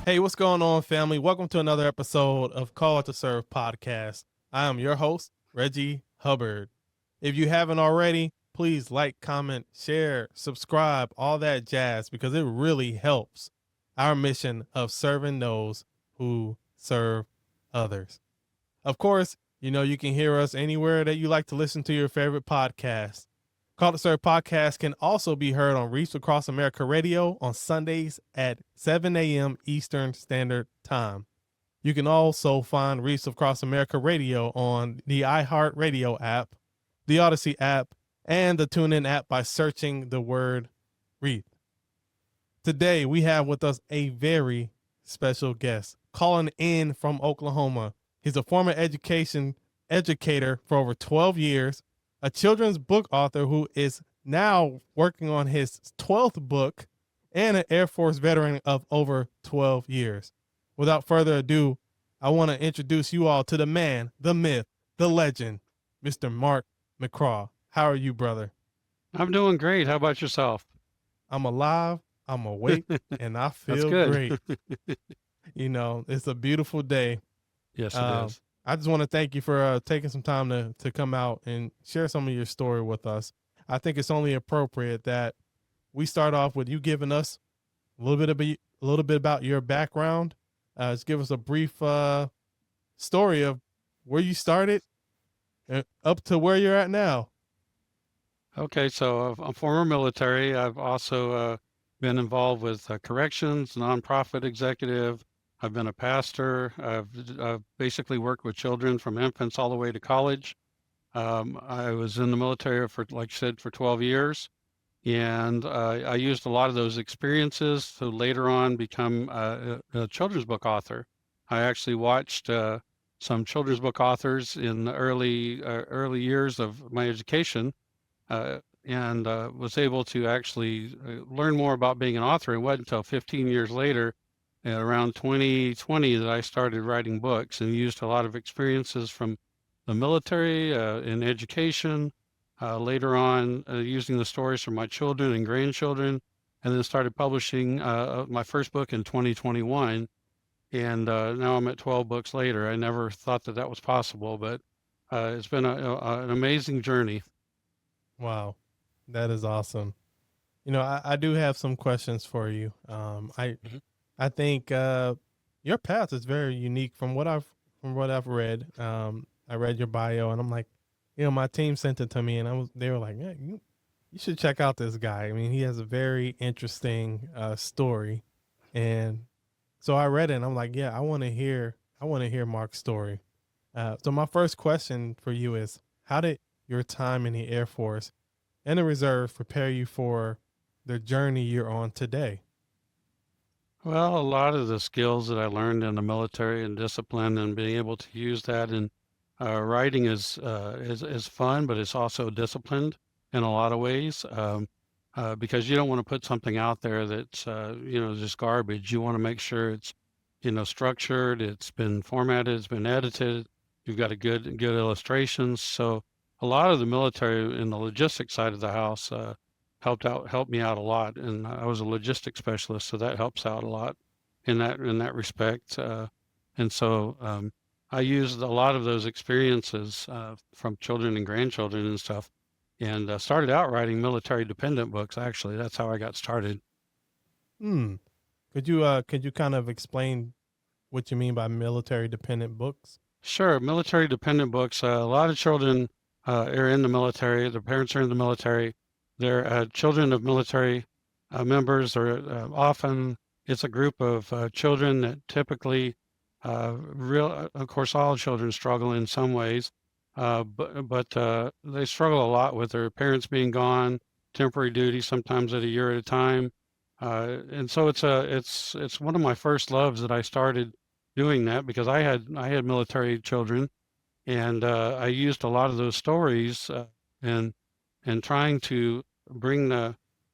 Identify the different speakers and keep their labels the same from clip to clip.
Speaker 1: Hey, what's going on, family? Welcome to another episode of Call to Serve podcast. I am your host, Reggie Hubbard. If you haven't already, please like, comment, share, subscribe, all that jazz, because it really helps our mission of serving those who serve others. Of course, you can hear us anywhere that you like to listen to your favorite podcast. Call to Serve podcast can also be heard on Reach Across America Radio on Sundays at 7 a.m. Eastern Standard Time. You can also find Reach Across America Radio on the iHeartRadio app, the Odyssey app, and the TuneIn app by searching the word Reach. Today, we have with us a very special guest calling in from Oklahoma. He's a former educator for over 12 years, a children's book author who is now working on his 12th book, and an Air Force veteran of over 12 years. Without further ado, I want to introduce you all to the man, the myth, the legend, Mr. Mark McCraw. How are you, brother?
Speaker 2: I'm doing great. How about yourself?
Speaker 1: I'm alive, I'm awake, and I
Speaker 2: That's
Speaker 1: feel
Speaker 2: good.
Speaker 1: great. It's a beautiful day.
Speaker 2: Yes, it is.
Speaker 1: I just want to thank you for taking some time to come out and share some of your story with us. I think it's only appropriate that we start off with you giving us a little bit about your background. Just give us a brief story of where you started and up to where you're at now.
Speaker 2: Okay, so I'm former military. I've also been involved with corrections, nonprofit executive. I've been a pastor. I've basically worked with children from infants all the way to college. I was in the military for, like you said, for 12 years. And I used a lot of those experiences to later on become a children's book author. I actually watched some children's book authors in the early years of my education, and was able to actually learn more about being an author. It wasn't until 15 years later, around 2020, that I started writing books and used a lot of experiences from the military in education. Later on, using the stories from my children and grandchildren, and then started publishing my first book in 2021. And now I'm at 12 books later. I never thought that was possible, but it's been an amazing journey.
Speaker 1: Wow, that is awesome. I do have some questions for you.
Speaker 2: Mhm.
Speaker 1: I think your path is very unique from what I've read. I read your bio, and I'm like, my team sent it to me, and they were like, yeah, you should check out this guy. I mean, he has a very interesting story, and so I read it, and I'm like, yeah, I want to hear Mark's story. So my first question for you is, how did your time in the Air Force and the reserves prepare you for the journey you're on today?
Speaker 2: Well, a lot of the skills that I learned in the military and discipline, and being able to use that in writing is fun, but it's also disciplined in a lot of ways. Because you don't want to put something out there that's just garbage. You want to make sure it's structured, it's been formatted, it's been edited. You've got a good illustrations. So a lot of the military in the logistics side of the house helped me out a lot, and I was a logistics specialist, so that helps out a lot in that respect. And so I used a lot of those experiences from children and grandchildren and stuff, and started out writing military dependent books. Actually, that's how I got started.
Speaker 1: Hmm. Could you kind of explain what you mean by military dependent books?
Speaker 2: Sure, military dependent books. A lot of children are in the military. Their parents are in the military. They're children of military members, or often it's a group of children that typically, of course, all children struggle in some ways, but they struggle a lot with their parents being gone, temporary duty, sometimes at a year at a time. And so it's one of my first loves that I started doing that, because I had military children, and I used a lot of those stories and trying to bring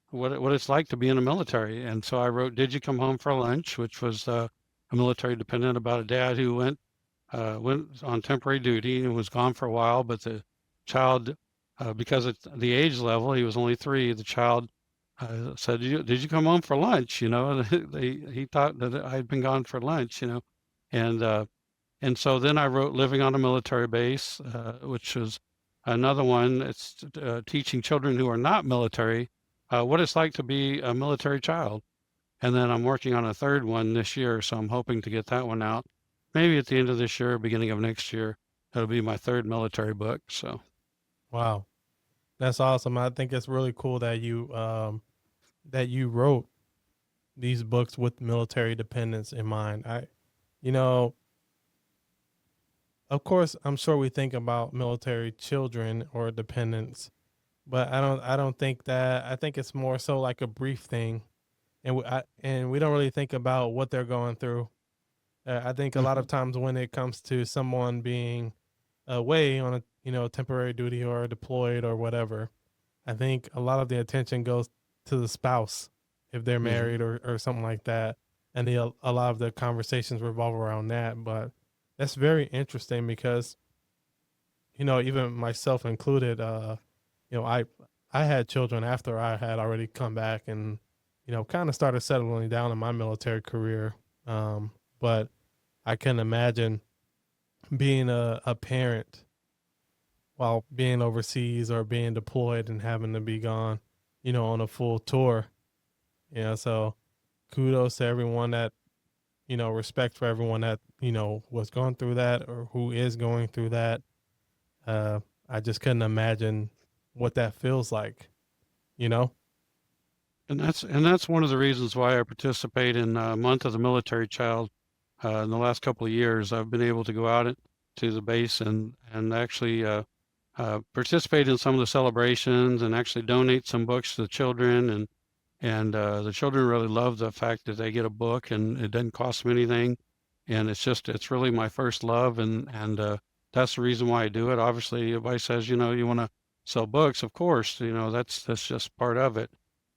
Speaker 2: what it's like to be in the military. And so I wrote "Did You Come Home for Lunch," which was a military dependent about a dad who went on temporary duty and was gone for a while, but the child, because at the age level he was only 3, the child I said, "Did you come home for lunch?" You know, and he thought that I'd been gone for lunch, you know, and uh, and so then I wrote "Living on a Military Base," which was another one. It's teaching children who are not military what it's like to be a military child. And then I'm working on a third one this year, so I'm hoping to get that one out maybe at the end of this year, beginning of next year. That'll be my third military book. So,
Speaker 1: Wow, that's awesome. I think it's really cool that you wrote these books with military dependence in mind. You know, of course, I'm sure we think about military children or dependents, but I don't think that. I think it's more so like a brief thing, and we don't really think about what they're going through. I think a lot of
Speaker 2: mhm,
Speaker 1: times when it comes to someone being away on a temporary duty or deployed or whatever, I think a lot of the attention goes to the spouse if they're
Speaker 2: mhm.
Speaker 1: married or something like that, and a lot of the conversations revolve around that. But that's very interesting because even myself included, I had children after I had already come back and kind of started settling down in my military career. But I can imagine being a parent while being overseas or being deployed and having to be gone, on a full tour. So kudos to everyone that, respect for everyone that, was going through that or who is going through that. Uh, I just couldn't imagine what that feels like, you know?
Speaker 2: And that's one of the reasons why I participate in Month of the Military Child. In the last couple of years, I've been able to go out to the base and actually participate in some of the celebrations and actually donate some books to the children and the children really love the fact that they get a book and it doesn't cost them anything, and it's really my first love, and that's the reason why I do it. Obviously, everybody says, you want to sell books, of course, that's just part of it,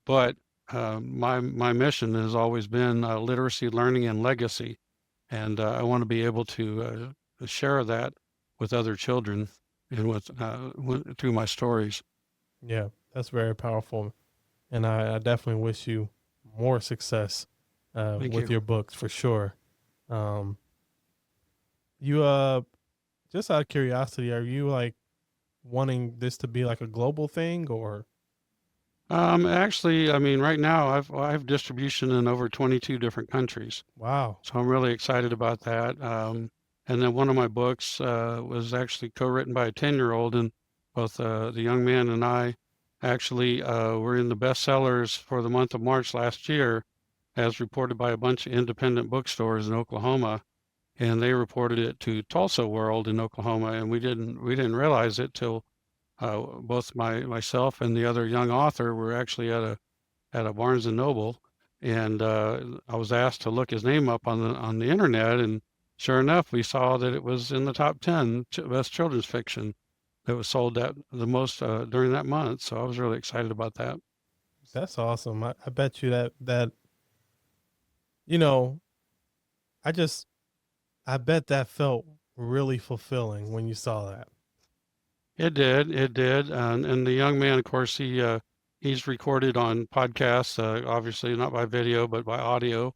Speaker 2: but my mission has always been literacy, learning, and legacy, and I want to be able to share that with other children and through my stories.
Speaker 1: Yeah, that's very powerful. And I definitely wish you more success
Speaker 2: Thank
Speaker 1: with
Speaker 2: you.
Speaker 1: your books for sure. Um, you just out of curiosity, are you like wanting this to be like a global thing or
Speaker 2: Actually, I mean, right now I have distribution in over 22 different countries,
Speaker 1: wow.
Speaker 2: so I'm really excited about that. And then one of my books was actually co-written by a 10-year-old, and both the young man and I actually were in the bestsellers for the month of March last year, as reported by a bunch of independent bookstores in Oklahoma, and they reported it to Tulsa World in Oklahoma, and we didn't realize it till both myself and the other young author were actually at a Barnes and Noble, and I was asked to look his name up on the internet, and sure enough, we saw that it was in the top 10 best children's fiction that was sold that the most during that month. So I was really excited about that.
Speaker 1: That's awesome. I bet you that you know, I just I bet that felt really fulfilling when you saw that.
Speaker 2: It did, and the young man, of course, he's recorded on podcasts, obviously not by video but by audio.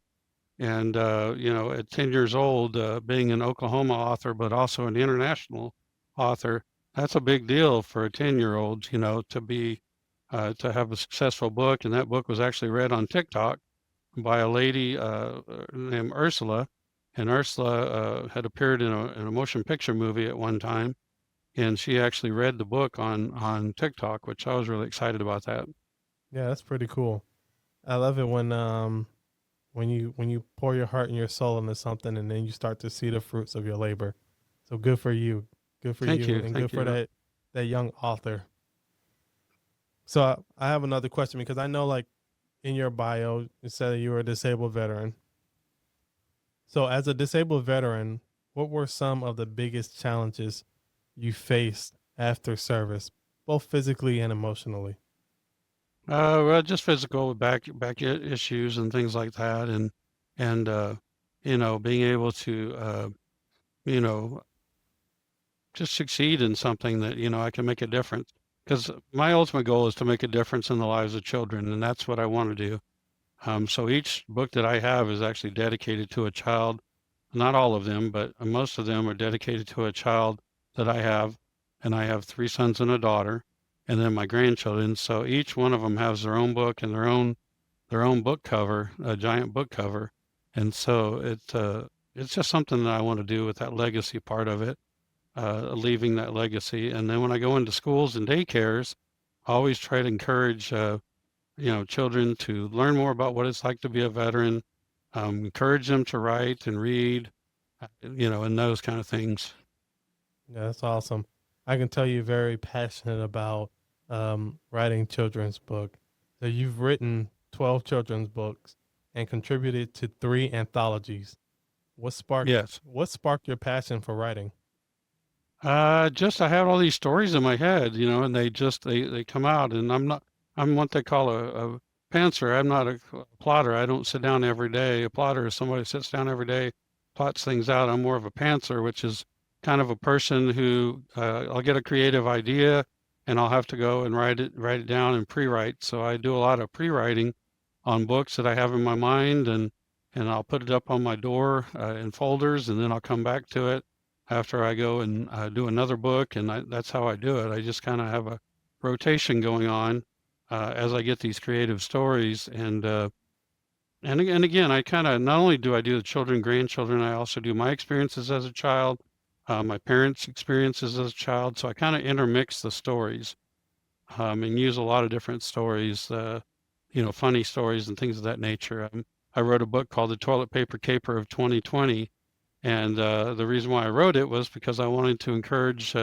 Speaker 2: And at 10 years old, being an Oklahoma author, but also an international author, that's a big deal for a 10-year-old, to have a successful book. And that book was actually read on TikTok by a lady named Ursula. And Ursula had appeared in a motion picture movie at one time. And she actually read the book on TikTok, which I was really excited about that.
Speaker 1: Yeah, that's pretty cool. I love it when you pour your heart and your soul into something and then you start to see the fruits of your labor. So good for you. Good for
Speaker 2: Thank
Speaker 1: you
Speaker 2: you.
Speaker 1: and good
Speaker 2: Thank
Speaker 1: for
Speaker 2: you.
Speaker 1: that young author. So I have another question because I know like in your bio it said that you were a disabled veteran. So as a disabled veteran, what were some of the biggest challenges you faced after service, both physically and emotionally?
Speaker 2: Well, just physical issues and things like that, and being able to you know just succeed in something that I can make a difference. because my ultimate goal is to make a difference in the lives of children, and that's what I want to do. So each book that I have is actually dedicated to a child. Not all of them, but most of them are dedicated to a child that I have, and I have 3 sons and a daughter, and then my grandchildren. So each one of them has their own book and their own book cover, a giant book cover, and so it's just something that I want to do with that legacy part of it, leaving that legacy. And then when I go into schools and daycares, I always try to encourage children to learn more about what it's like to be a veteran, encourage them to write and read, and those kind of things.
Speaker 1: Yeah, that's awesome. I can tell you're very passionate about writing children's book. So you've written 12 children's books and contributed to 3 anthologies.
Speaker 2: Yes.
Speaker 1: What sparked your passion for writing?
Speaker 2: Just I have all these stories in my head, and they come out, and I'm what they call a pantser. I'm not a plotter. I don't sit down every day. A plotter is somebody who sits down every day, plots things out. I'm more of a pantser, which is kind of a person who I'll get a creative idea and I'll have to go and write it down and pre-write. So I do a lot of pre-writing on books that I have in my mind, and I'll put it up on my door in folders, and then I'll come back to it after I go and do another book, and that's how I do it. I just kind of have a rotation going on as I get these creative stories, and again, I kind of not only do I do the children, grandchildren, I also do my experiences as a child, my parents' experiences as a child. So I kind of intermix the stories and use a lot of different stories, funny stories and things of that nature. I wrote a book called The Toilet Paper Caper of 2020. And the reason why I wrote it was because I wanted to encourage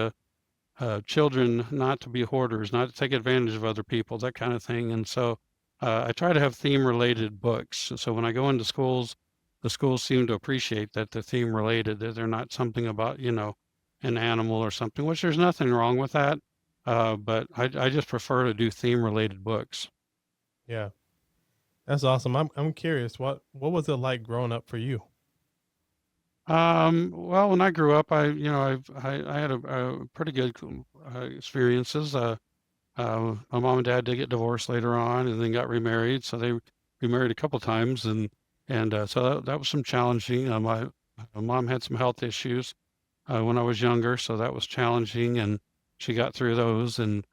Speaker 2: children not to be hoarders, not to take advantage of other people, that kind of thing. And so I try to have theme-related books. So when I go into schools, the schools seem to appreciate that they're theme-related, that they're not something about, an animal or something, which there's nothing wrong with that. But I just prefer to do theme-related books.
Speaker 1: Yeah, that's awesome. I'm curious. What was it like growing up for you?
Speaker 2: Well, when I grew up, I had a pretty good experiences. My mom and dad did get divorced later on, and then got remarried. So they remarried a couple times, and so that was some challenging. My mom had some health issues when I was younger, so that was challenging, and she got through those. And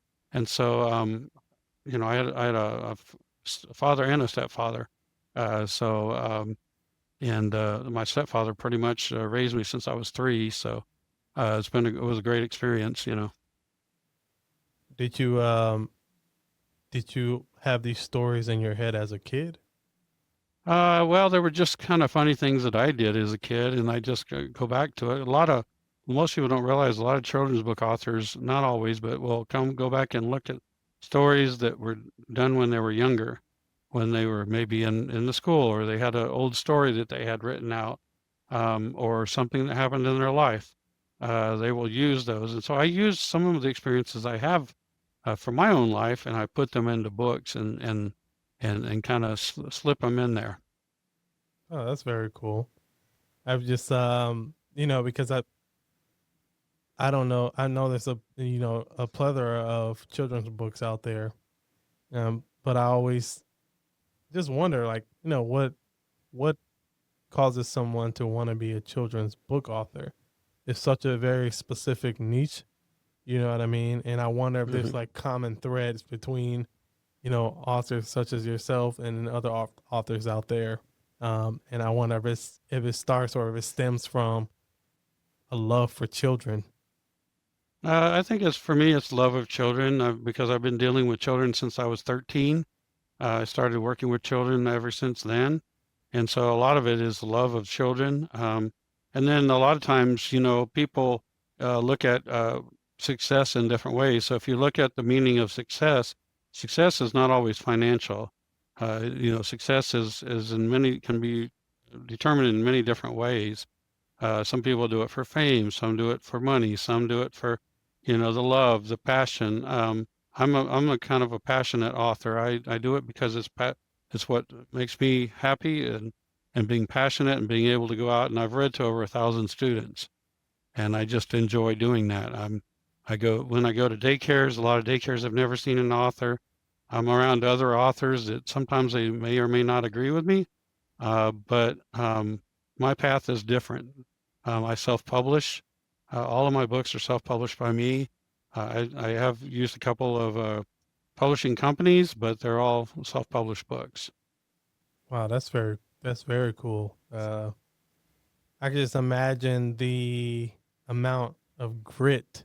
Speaker 2: so I had a father and a stepfather. So and my stepfather pretty much raised me since I was 3. So it was a great experience.
Speaker 1: Did you um did you have these stories in your head as a kid?
Speaker 2: Well, there were just kind of funny things that I did as a kid, and I just go back to it. Most people don't realize a lot of children's book authors, not always, but will go back and look at stories that were done when they were younger, when they were maybe in the school, or they had an old story that they had written out, or something that happened in their life. They will use those. And so I use some of the experiences I have from my own life, and I put them into books and kind of slip them in there.
Speaker 1: Oh, that's very cool. I've just because I don't know. I know there's a plethora of children's books out there. But I always just wonder, like, what causes someone to want to be a children's book author? It's such a very specific niche, you know what I mean? And I wonder if there's
Speaker 2: Mhm.
Speaker 1: like common threads between, authors such as yourself and other authors out there. And I wonder if it starts or if it stems from a love for children.
Speaker 2: I think for me, it's love of children because I've been dealing with children since I was 13. I started working with children ever since then. And so a lot of it is love of children. And then a lot of times, people look at success in different ways. So if you look at the meaning of success, success is not always financial. Success can be determined in many different ways. Some people do it for fame, some do it for money, some do it for, the love, the passion. I'm a kind of a passionate author. I do it because it's what makes me happy, and being passionate and being able to go out, and I've read to over 1,000 students, and I just enjoy doing that. When I go to daycares, a lot of daycares have never seen an author. I'm around other authors that sometimes they may or may not agree with me, but my path is different. I self-publish. All of my books are self-published by me. I have used a couple of publishing companies, but they're all self-published books.
Speaker 1: Wow, that's very cool. I can just imagine the amount of grit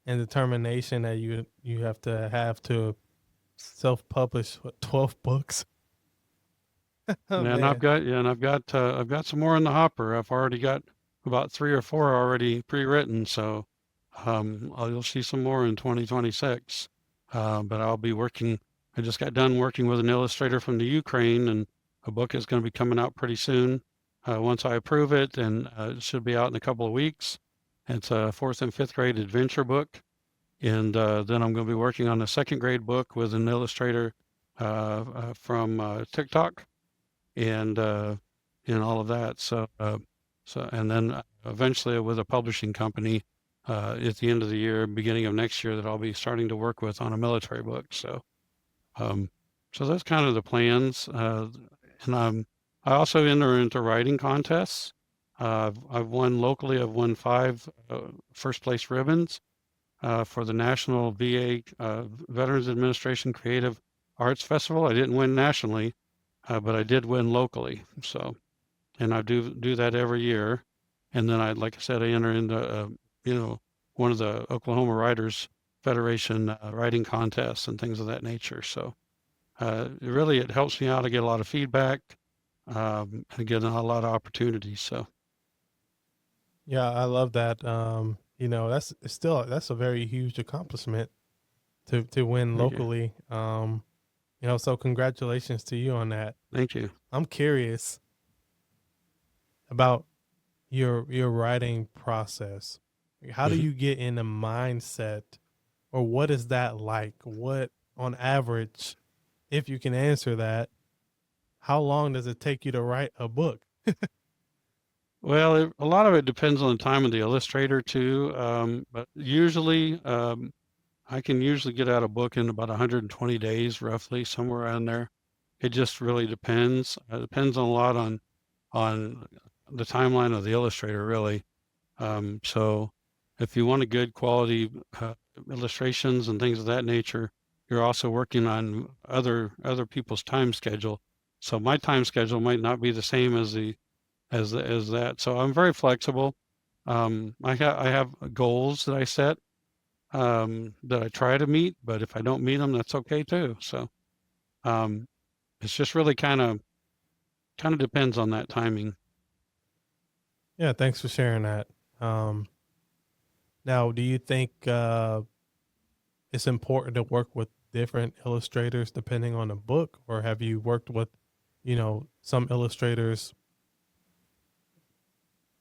Speaker 1: and determination that you have to self-publish 12 books. Oh
Speaker 2: And
Speaker 1: man.
Speaker 2: I've got some more in the hopper. I've already got about 3 or 4 already pre-written, so you'll see some more in 2026. But I'll be working. I just got done working with an illustrator from the Ukraine, and a book is going to be coming out pretty soon. Once I approve it, and it should be out in a couple of weeks. It's a 4th and 5th grade adventure book, and then I'm going to be working on a 2nd grade book with an illustrator from TikTok, and all of that. And then eventually with a publishing company at the end of the year, beginning of next year, that I'll be starting to work with on a military book. Um, so that's kind of the plans. And I also enter into writing contests. I've won locally. I've won 5 first place ribbons for the National VA Veterans Administration Creative Arts Festival. I didn't win nationally, but I did win locally. So, and I do that every year. And then like I said, I enter into one of the Oklahoma Writers Federation writing contests and things of that nature. So it helps me out. I get a lot of feedback and get a lot of opportunities. So
Speaker 1: Yeah, I love that. That's a very huge accomplishment to win
Speaker 2: thank you.
Speaker 1: locally. So congratulations to you on that.
Speaker 2: Thank you.
Speaker 1: I'm curious about your writing process. How do
Speaker 2: Mhm.
Speaker 1: you get in the mindset, or what is that like? What, on average, if you can answer that, how long does it take you to write a book?
Speaker 2: Well, a lot of it depends on the time of the illustrator too. But usually, I can usually get out a book in about 120 days, roughly, somewhere around there. It just really depends. It depends a lot on the timeline of the illustrator, really. So if you want a good quality illustrations and things of that nature, you're also working on other people's time schedule. So my time schedule might not be the same as that. So I'm very flexible. I have goals that I set that I try to meet, but if I don't meet them, that's okay too. So um, it's just really kind of depends on that timing.
Speaker 1: Yeah, thanks for sharing that. Um, Now, do you think it's important to work with different illustrators depending on the book, or have you worked with, some illustrators,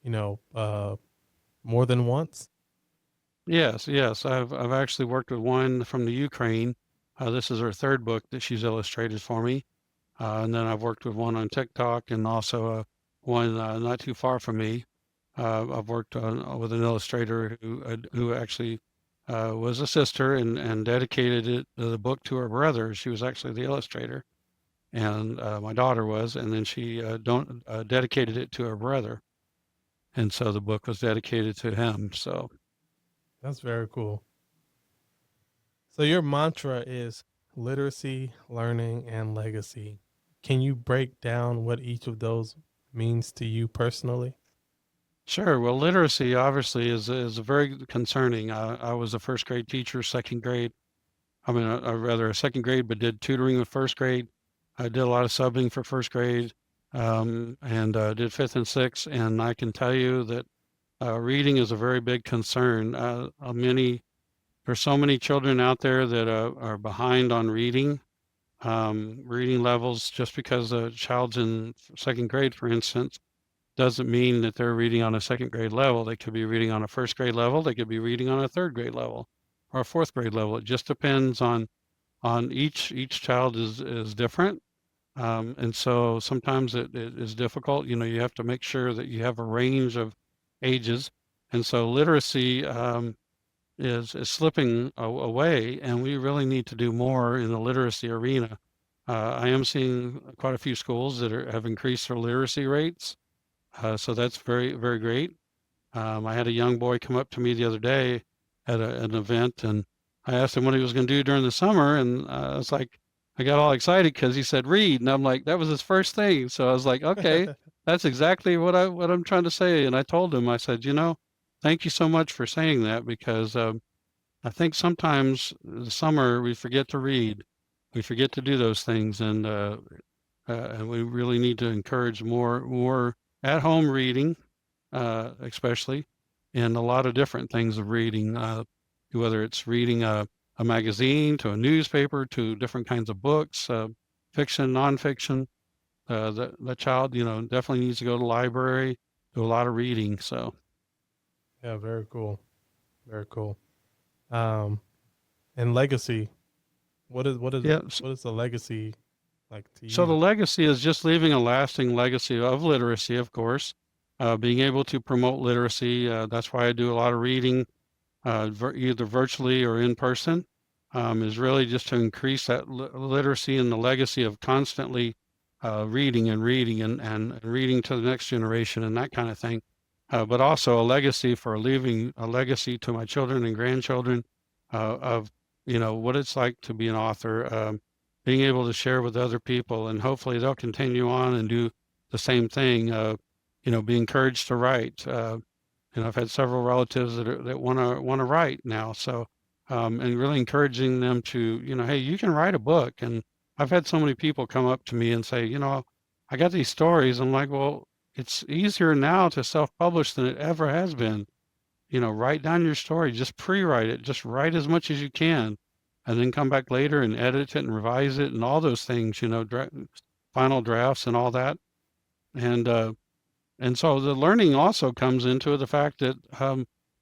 Speaker 1: you know, uh, more than once?
Speaker 2: Yes. I've actually worked with one from the Ukraine. This is her 3rd book that she's illustrated for me. And then I've worked with one on TikTok, and also one not too far from me. I've worked with an illustrator who actually was a sister and dedicated the book to her brother. She was actually the illustrator, and my daughter was, and then she don't dedicated it to her brother, and so the book was dedicated to him. So
Speaker 1: That's very cool. So your mantra is literacy, learning, and legacy. Can you break down what each of those means to you personally?
Speaker 2: sure. Well, literacy obviously is very concerning. I was a 1st grade teacher, 2nd grade. I mean, rather a 2nd grade, but did tutoring with 1st grade. I did a lot of subbing for 1st grade, and did 5th and 6th. And I can tell you that reading is a very big concern. There's so many children out there that are behind on reading. Reading levels, just because a child's in 2nd grade, for instance, doesn't mean that they're reading on a 2nd grade level. They could be reading on a 1st grade level. They could be reading on a 3rd grade level or a 4th grade level. It just depends on each child is different. And so sometimes it is difficult. You have to make sure that you have a range of ages. And so literacy, is slipping away, and we really need to do more in the literacy arena. I am seeing quite a few schools that have increased their literacy rates, so that's very, very great. I had a young boy come up to me the other day at an event, and I asked him what he was going to do during the summer, and I was like, I got all excited because he said read, and I'm like, that was his first thing. So I was like, okay, that's exactly what I'm trying to say. And I told him, I said, thank you so much for saying that, because I think sometimes the summer we forget to read, we forget to do those things, and we really need to encourage more at home reading, especially, and a lot of different things of reading, whether it's reading a magazine to a newspaper to different kinds of books, fiction, nonfiction. The child, definitely needs to go to the library, do a lot of reading. So,
Speaker 1: Yeah, very cool. Very cool. Um, and legacy. What is what is
Speaker 2: yeah.
Speaker 1: what is the legacy like to
Speaker 2: So the
Speaker 1: you?
Speaker 2: legacy is just leaving a lasting legacy of literacy, of course, being able to promote literacy. That's why I do a lot of reading, either virtually or in person, is really just to increase that literacy and the legacy of constantly reading and reading and reading to the next generation and that kind of thing. But also a legacy for leaving a legacy to my children and grandchildren of, what it's like to be an author, being able to share with other people, and hopefully they'll continue on and do the same thing, be encouraged to write. I've had several relatives that want to write now. So, and really encouraging them to, hey, you can write a book. And I've had so many people come up to me and say, I got these stories. I'm like, well, it's easier now to self-publish than it ever has been. Write down your story, just pre-write it, just write as much as you can, and then come back later and edit it and revise it and all those things, final drafts and all that. And and so the learning also comes into the fact that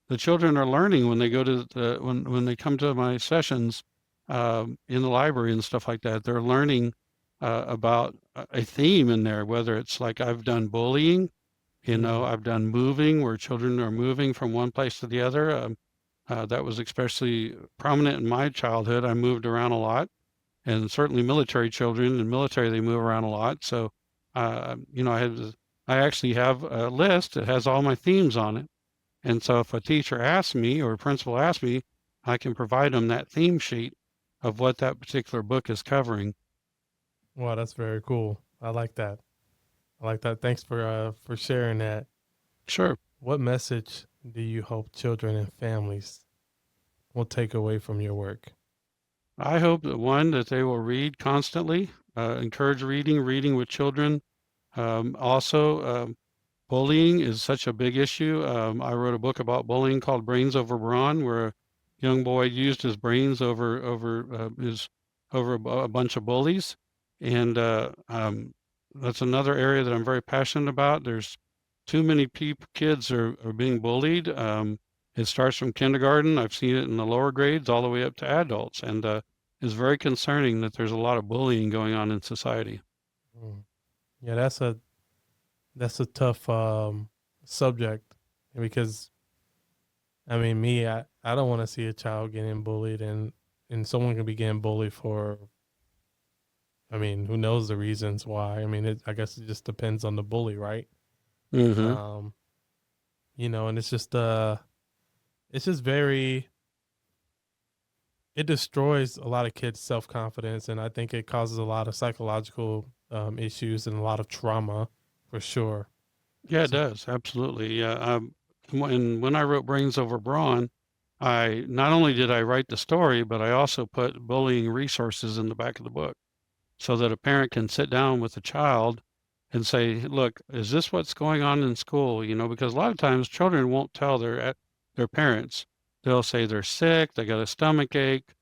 Speaker 2: the children are learning when they go to when they come to my sessions in the library and stuff like that. They're learning about a theme in there, whether it's like I've done bullying,
Speaker 1: Mm,
Speaker 2: I've done moving, where children are moving from one place to the other. That was especially prominent in my childhood. I moved around a lot, and certainly military children in military, they move around a lot. So, I actually have a list that has all my themes on it. And so if a teacher asks me or a principal asks me, I can provide them that theme sheet of what that particular book is covering.
Speaker 1: wow, that's very cool. I like that. I like that. Thanks for sharing that.
Speaker 2: Sure.
Speaker 1: What message do you hope children and families will take away from your work?
Speaker 2: I hope that one, that they will read constantly, encourage reading with children. Also, bullying is such a big issue. I wrote a book about bullying called Brains Over Brawn, where a young boy used his brains over a bunch of bullies, and that's another area that I'm very passionate about. There's too many kids are being bullied. It starts from kindergarten. I've seen it in the lower grades all the way up to adults, and it's very concerning that there's a lot of bullying going on in society.
Speaker 1: Mm. Yeah, that's a tough subject because I mean me I don't want to see a child getting bullied and someone can be getting bullied for I mean who knows the reasons why. I mean I guess it just depends on the bully, right?
Speaker 2: Hmm.
Speaker 1: Um and it's just very it destroys a lot of kids' self-confidence and I think it causes a lot of psychological issues and a lot of trauma for sure.
Speaker 2: Yeah, it
Speaker 1: So
Speaker 2: does. Absolutely. Yeah. When I wrote Brains Over Brawn, I not only did I write the story, but I also put bullying resources in the back of the book so that a parent can sit down with a child and say, "Look, is this what's going on in school?" Because a lot of times children won't tell their parents. They'll say they're sick, they got a stomach ache.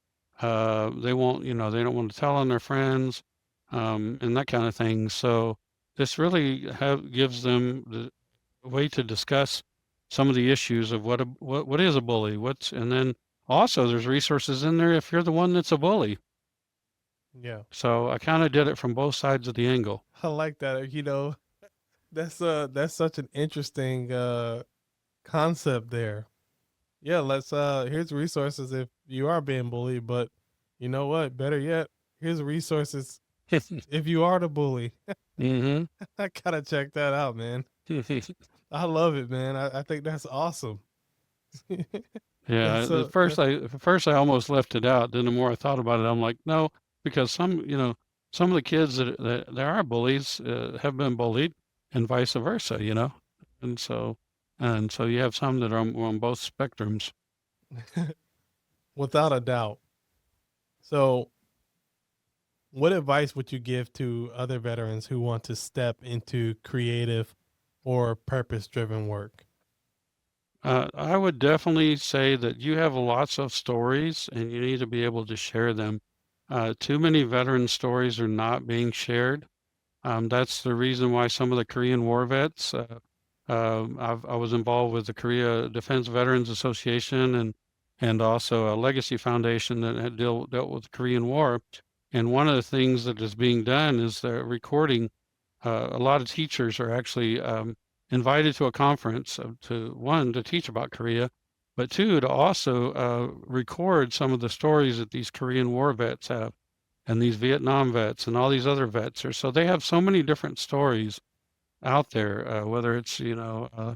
Speaker 2: They won't, they don't want to tell on their friends, and that kind of thing. So this really gives them the way to discuss some of the issues of what is a bully, and then also there's resources in there if you're the one that's a bully.
Speaker 1: yeah.
Speaker 2: So I kind of did it from both sides of the angle.
Speaker 1: I like that. That's such an interesting concept there. Yeah, let's here's resources if you are being bullied, but you know what? Better yet, here's resources if you are the bully.
Speaker 2: Hmm.
Speaker 1: I gotta check that out, man. I love it, man. I think that's awesome.
Speaker 2: Yeah,
Speaker 1: That's so
Speaker 2: at first I almost left it out. Then the more I thought about it, I'm like, no, because some of the kids that are bullies have been bullied, and vice versa, and so you have some that are on both spectrums.
Speaker 1: without a doubt. So, what advice would you give to other veterans who want to step into creative or purpose-driven work?
Speaker 2: I would definitely say that you have lots of stories, and you need to be able to share them. Too many veteran stories are not being shared. That's the reason why some of the Korean War vets, I was involved with the Korea Defense Veterans Association and also a legacy foundation that had dealt with the Korean War. And one of the things that is being done is recording. A lot of teachers are actually invited to a conference to one to teach about Korea, but two to also record some of the stories that these Korean War vets have and these Vietnam vets and all these other vets are. So they have so many different stories out there, whether it's uh,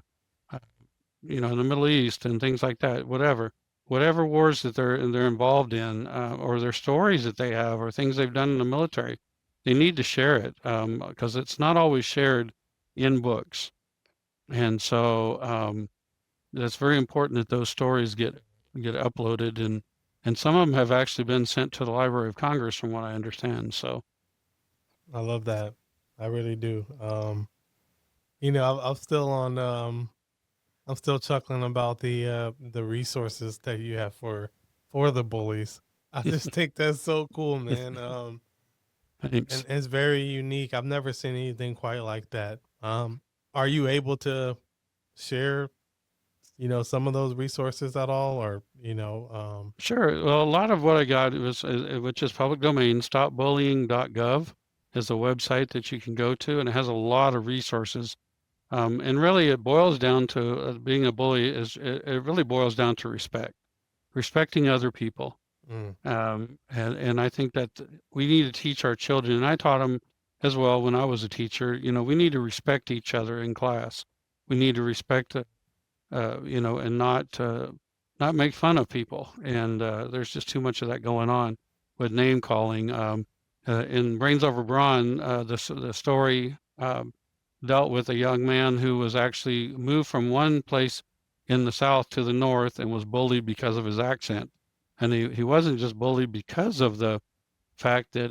Speaker 2: in the Middle East and things like that, whatever wars that they're involved in, or their stories that they have, or things they've done in the military, they need to share it because it's not always shared in books, and so that's very important that those stories get uploaded and some of them have actually been sent to the Library of Congress, from what I understand. So,
Speaker 1: I love that. I really do. I'm still on. I'm still chuckling about the resources that you have for the bullies. I just think that's so cool, man. And
Speaker 2: thanks.
Speaker 1: it's very unique. I've never seen anything quite like that. Are you able to share, some of those resources at all, or
Speaker 2: Sure. Well, a lot of what I got was, which is public domain, stopbullying.gov is a website that you can go to, and it has a lot of resources. And really, it boils down to being a bully it really boils down to respecting other people.
Speaker 1: mm,
Speaker 2: And I think that we need to teach our children, and I taught them as well when I was a teacher. We need to respect each other in class. We need to respect and not make fun of people. And there's just too much of that going on with name calling. In Brains Over Brawn, the story dealt with a young man who was actually moved from one place in the South to the North and was bullied because of his accent. And he wasn't just bullied because of the fact that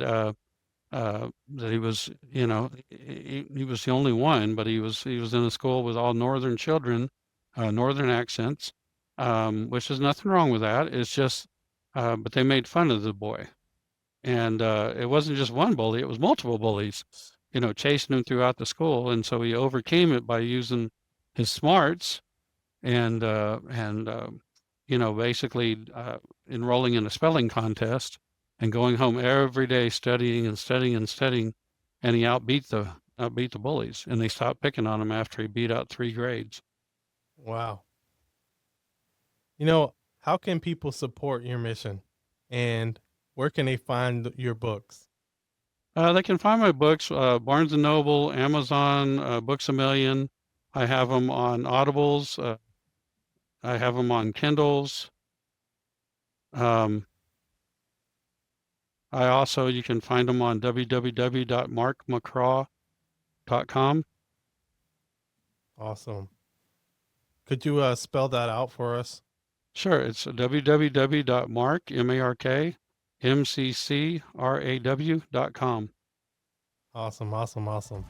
Speaker 2: he was, he was the only one, but he was in a school with all Northern children, Northern accents, which is nothing wrong with that. It's just, but they made fun of the boy, and it wasn't just one bully; it was multiple bullies, chasing him throughout the school, and so he overcame it by using his smarts and basically enrolling in a spelling contest and going home every day studying and studying and studying, and he outbeat the bullies, and they stopped picking on him after he beat out 3 grades.
Speaker 1: wow. How can people support your mission, and where can they find your books?
Speaker 2: They can find my books, Barnes and Noble, Amazon, Books a Million. I have them on Audibles. I have them on Kindles. Um, you can find them on www.markmccraw.com.
Speaker 1: Awesome. Could you spell that out for us?
Speaker 2: Sure, it's www.markmccraw.com.
Speaker 1: Awesome, awesome, awesome.